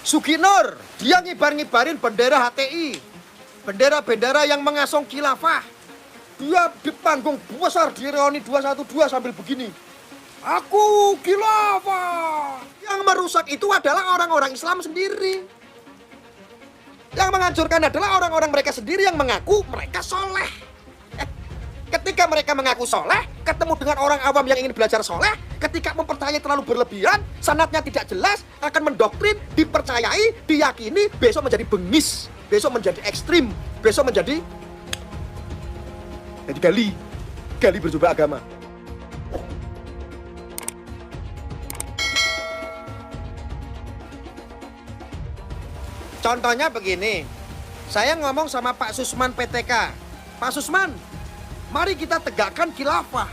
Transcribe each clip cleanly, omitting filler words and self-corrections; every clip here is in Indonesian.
Suginur, dia ngibar-ngibarin bendera HTI, bendera-bendera yang mengasong khilafah. Dia di panggung besar di reuni 212 sambil begini. Aku khilafah. Yang merusak itu adalah orang-orang Islam sendiri. Yang menghancurkan adalah orang-orang mereka sendiri yang mengaku mereka soleh. Ketika mereka mengaku soleh, ketemu dengan orang awam yang ingin belajar soleh, ketika mempercayai terlalu berlebihan, sanadnya tidak jelas, akan mendoktrin, dipercayai, diyakini, besok menjadi bengis, besok menjadi ekstrim, besok menjadi gali berjubah agama. Contohnya begini, saya ngomong sama Pak Susman PTK. Pak Susman, mari kita tegakkan khilafah.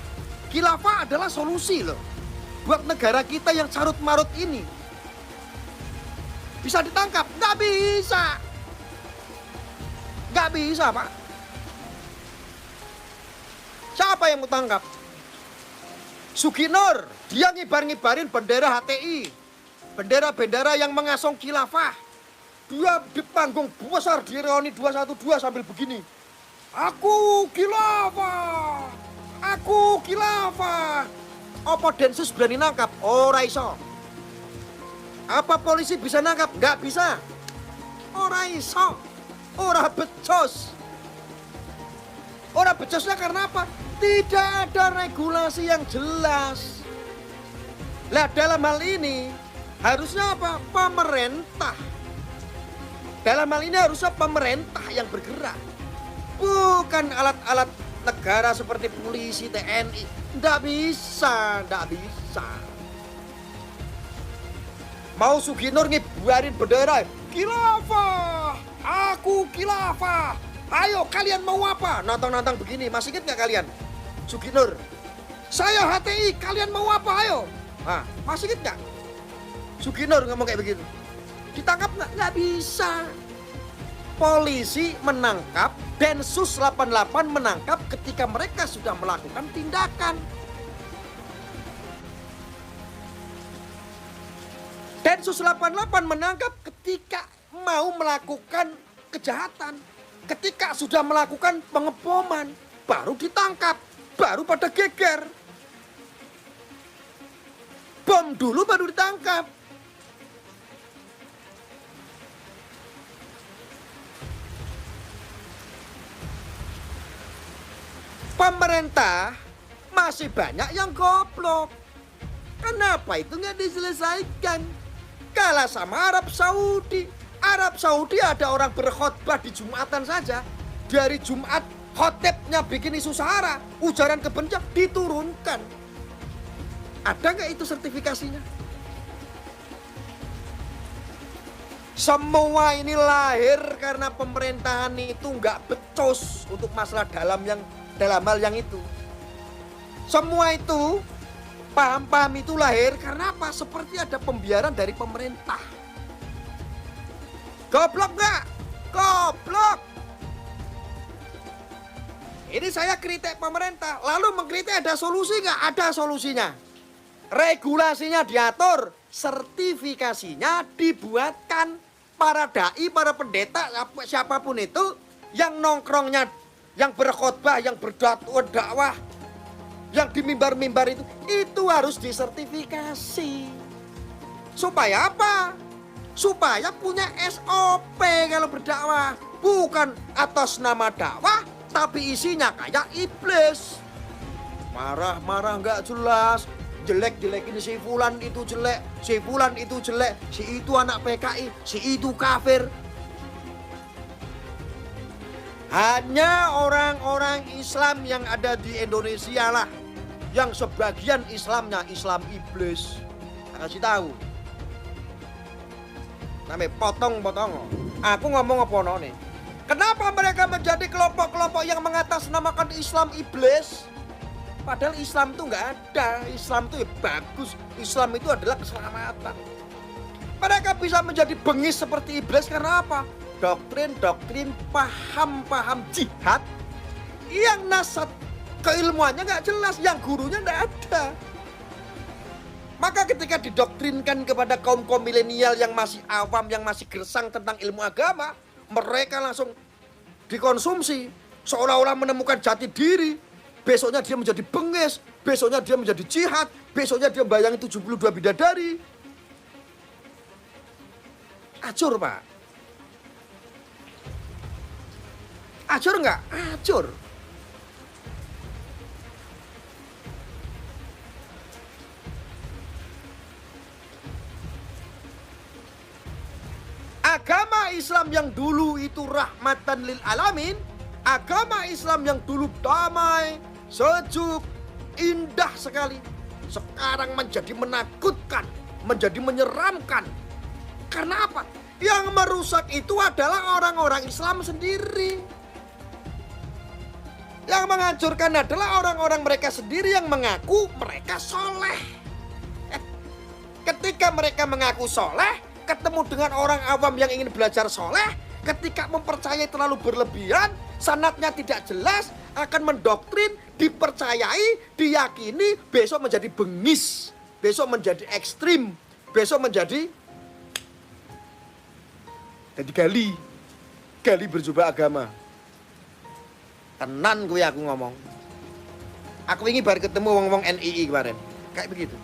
Khilafah adalah solusi loh buat negara kita yang carut-marut ini. Bisa ditangkap? Nggak bisa. Nggak bisa, Pak. Siapa yang mau tangkap? Suginur, dia ngibar-ngibarin bendera HTI, bendera-bendera yang mengasong khilafah. Dia di panggung besar di reuni 212 sambil begini. Aku khilafah. Aku khilafah. Apa Densus berani nangkap? Ora iso. Apa polisi bisa nangkap? Nggak bisa. Ora iso. Ora becos. Ora becosnya karena apa? Tidak ada regulasi yang jelas. Lah dalam hal ini harusnya apa? Pemerintah. Dalam hal ini harusnya pemerintah yang bergerak. Bukan alat-alat negara seperti polisi, TNI. Nggak bisa, nggak bisa. Mau Suginur ngibarin bendera, khilafah, aku khilafah. Ayo kalian mau apa? Nantang-nantang begini, masih ingat nggak kalian? Suginur, saya HTI, kalian mau apa? Ayo. Nah, masih ingat nggak? Suginur ngomong kayak begitu. Ditangkap nggak? Nggak bisa. Polisi menangkap, Densus 88 menangkap ketika mereka sudah melakukan tindakan. Densus 88 menangkap ketika mau melakukan kejahatan. Ketika sudah melakukan pengeboman, baru ditangkap, baru pada geger. Bom dulu baru ditangkap. Pemerintah masih banyak yang goblok. Kenapa itu nggak diselesaikan? Kalah sama Arab Saudi. Arab Saudi ada orang berkhotbah di Jumatan saja. Dari Jumat khotibnya bikin isu sara, ujaran kebencian diturunkan. Ada nggak itu sertifikasinya? Semua ini lahir karena pemerintahan itu nggak becus untuk masalah dalam hal yang itu. Semua itu, paham-paham itu lahir karena apa? Seperti ada pembiaran dari pemerintah. Goblok nggak? Goblok. Ini saya kritik pemerintah, lalu mengkritik ada solusi nggak? Ada solusinya. Regulasinya diatur, sertifikasinya dibuatkan. Para dai, para pendeta, siapapun itu yang nongkrongnya, yang berkhotbah, yang berdakwah, yang di mimbar-mimbar itu harus disertifikasi. Supaya apa? Supaya punya SOP kalau berdakwah. Bukan atas nama dakwah, tapi isinya kayak iblis. Marah-marah nggak jelas. Jelek-jelekin si fulan itu jelek, si fulan itu jelek, si itu anak PKI, si itu kafir. Hanya orang-orang Islam yang ada di Indonesia lah yang sebagian Islamnya Islam iblis. Kasih tahu. Sampai potong-potong. Aku ngomong apa nih? Kenapa mereka menjadi kelompok-kelompok yang mengatasnamakan Islam iblis? Padahal Islam itu nggak ada. Islam itu ya bagus. Islam itu adalah keselamatan. Mereka bisa menjadi bengis seperti iblis karena apa? Doktrin-doktrin, paham-paham jihad yang nasab keilmuannya nggak jelas, yang gurunya nggak ada. Maka ketika didoktrinkan kepada kaum-kaum milenial yang masih awam, yang masih gersang tentang ilmu agama, mereka langsung dikonsumsi seolah-olah menemukan jati diri. Besoknya dia menjadi bengis, besoknya dia menjadi jihad, besoknya dia bayangi 72 bidadari. Acur, Pak. Acur enggak? Acur. Agama Islam yang dulu itu rahmatan lil alamin, agama Islam yang dulu damai, sejuk, indah sekali, sekarang menjadi menakutkan, menjadi menyeramkan. Karena apa? Yang merusak itu adalah orang-orang Islam sendiri. Yang menghancurkan adalah orang-orang mereka sendiri yang mengaku mereka soleh. Ketika mereka mengaku soleh, ketemu dengan orang awam yang ingin belajar soleh, ketika mempercayai terlalu berlebihan, sanadnya tidak jelas, akan mendoktrin, dipercayai, diyakini, besok menjadi bengis, besok menjadi ekstrim, besok menjadi gali berjubah agama. Tenan gue aku ngomong. Aku ingin baru ketemu wong-wong NII kemarin, kayak begitu.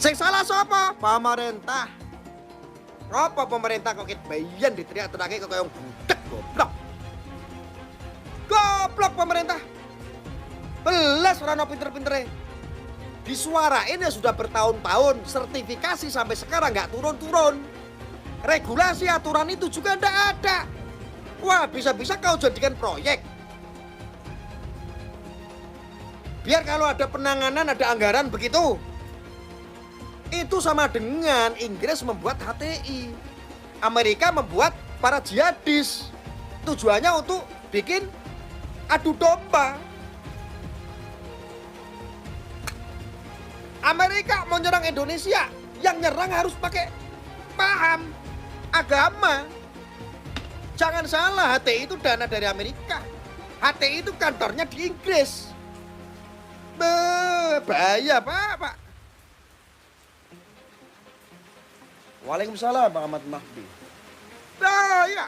Sing salah sapa? Pemerintah. Apa pemerintah kok bayan diteriak-teriake kok kaya budek goblok. Goblok pemerintah. Belas ora ono pinter-pintere. Disuarain ya sudah bertahun-tahun, sertifikasi sampai sekarang nggak turun-turun. Regulasi aturan itu juga ndak ada. Wah, bisa-bisa kau jadikan proyek. Biar kalau ada penanganan, ada anggaran begitu. Itu sama dengan Inggris membuat HTI, Amerika membuat para jihadis. Tujuannya untuk bikin adu domba. Amerika mau nyerang Indonesia, yang nyerang harus pakai paham agama. Jangan salah, HTI itu dana dari Amerika. HTI itu kantornya di Inggris. Bahaya Pak. Waalaikumsalam Pak Ahmad Mahdi. Bahaya.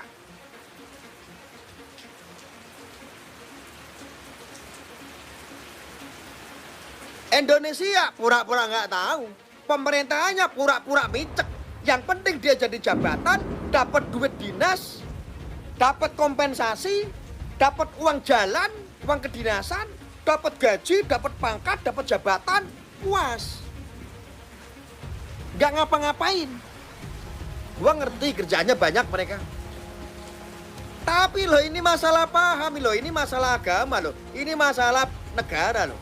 Indonesia pura-pura nggak tahu. Pemerintahannya pura-pura micek. Yang penting dia jadi jabatan, dapat duit dinas, dapat kompensasi, dapat uang jalan, uang kedinasan, dapat gaji, dapat pangkat, dapat jabatan, puas. Nggak ngapa-ngapain. Gua ngerti kerjaannya banyak mereka. Tapi loh ini masalah paham loh, ini masalah agama loh, ini masalah negara loh.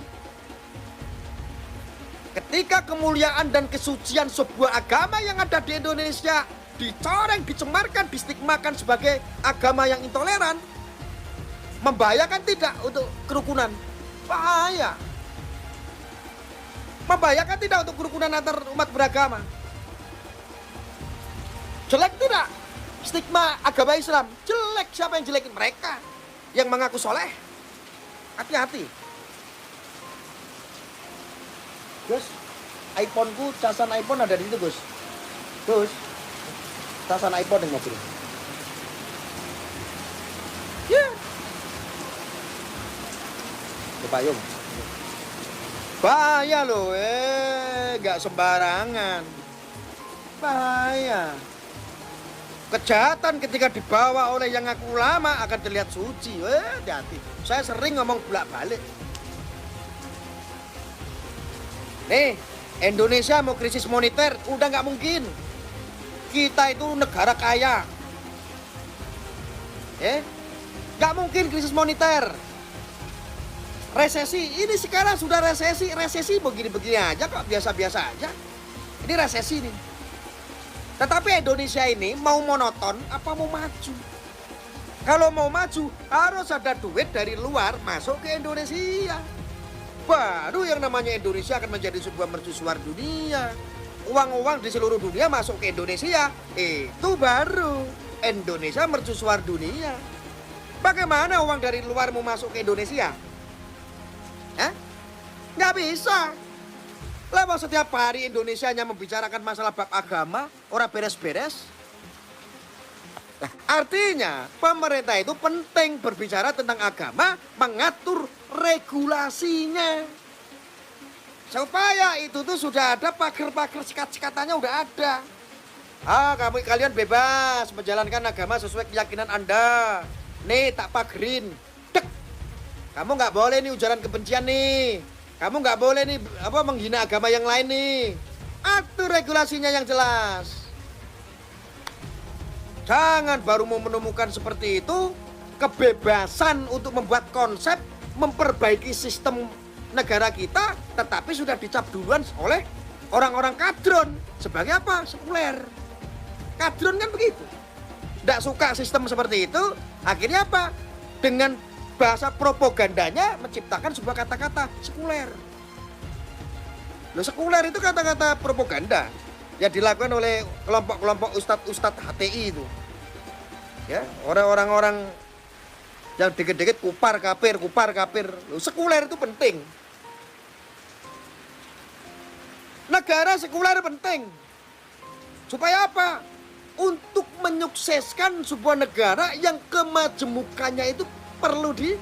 Ketika kemuliaan dan kesucian sebuah agama yang ada di Indonesia dicoreng, dicemarkan, distigmakan sebagai agama yang intoleran, membahayakan tidak untuk kerukunan? Bahaya. Membahayakan tidak untuk kerukunan antar umat beragama? Jelek tidak stigma agama Islam? Jelek. Siapa yang jelekin? Mereka yang mengaku soleh. Hati-hati. Gus, iPhone-ku, casan iPhone ada di situ, Gus. Gus, casan iPhone yang mobil. Ya. Payung. Bahaya loh, nggak sembarangan. Bahaya. Kejahatan ketika dibawa oleh yang ngaku ulama akan terlihat suci. Hati-hati. Saya sering ngomong bolak-balik. Nih, Indonesia mau krisis moneter, udah nggak mungkin. Kita itu negara kaya. Nggak mungkin krisis moneter. Resesi, ini sekarang sudah resesi begini-begini aja kok, biasa-biasa aja. Ini resesi nih. Tetapi Indonesia ini mau monoton apa mau maju? Kalau mau maju harus ada duit dari luar masuk ke Indonesia. Baru yang namanya Indonesia akan menjadi sebuah mercusuar dunia. Uang-uang di seluruh dunia masuk ke Indonesia. Itu baru Indonesia mercusuar dunia. Bagaimana uang dari luar mau masuk ke Indonesia? Nggak bisa. Lah mau setiap hari Indonesia hanya membicarakan masalah bab agama, orang beres-beres. Nah, artinya pemerintah itu penting berbicara tentang agama, mengatur regulasinya. Supaya itu tuh sudah ada pagar-pagar sekat-sekatannya udah ada. Kalian bebas menjalankan agama sesuai keyakinan Anda. Nih tak pagerin. Dek. Kamu nggak boleh nih ujaran kebencian nih. Kamu nggak boleh nih menghina agama yang lain nih. Atur regulasinya yang jelas. Jangan baru mau menemukan seperti itu, kebebasan untuk membuat konsep, memperbaiki sistem negara kita, tetapi sudah dicap duluan oleh orang-orang kadron. Sebagai apa? Sekuler. Kadron kan begitu. Tidak suka sistem seperti itu, akhirnya apa? Dengan bahasa propagandanya menciptakan sebuah kata-kata sekuler. Loh, sekuler itu kata-kata propaganda yang dilakukan oleh kelompok-kelompok ustadz-ustadz HTI itu. Ya, orang-orang yang dikit-dikit kupar kafir. Loh, sekuler itu penting. Negara sekuler penting. Supaya apa? Untuk menyukseskan sebuah negara yang kemajemukannya itu perlu dijaga.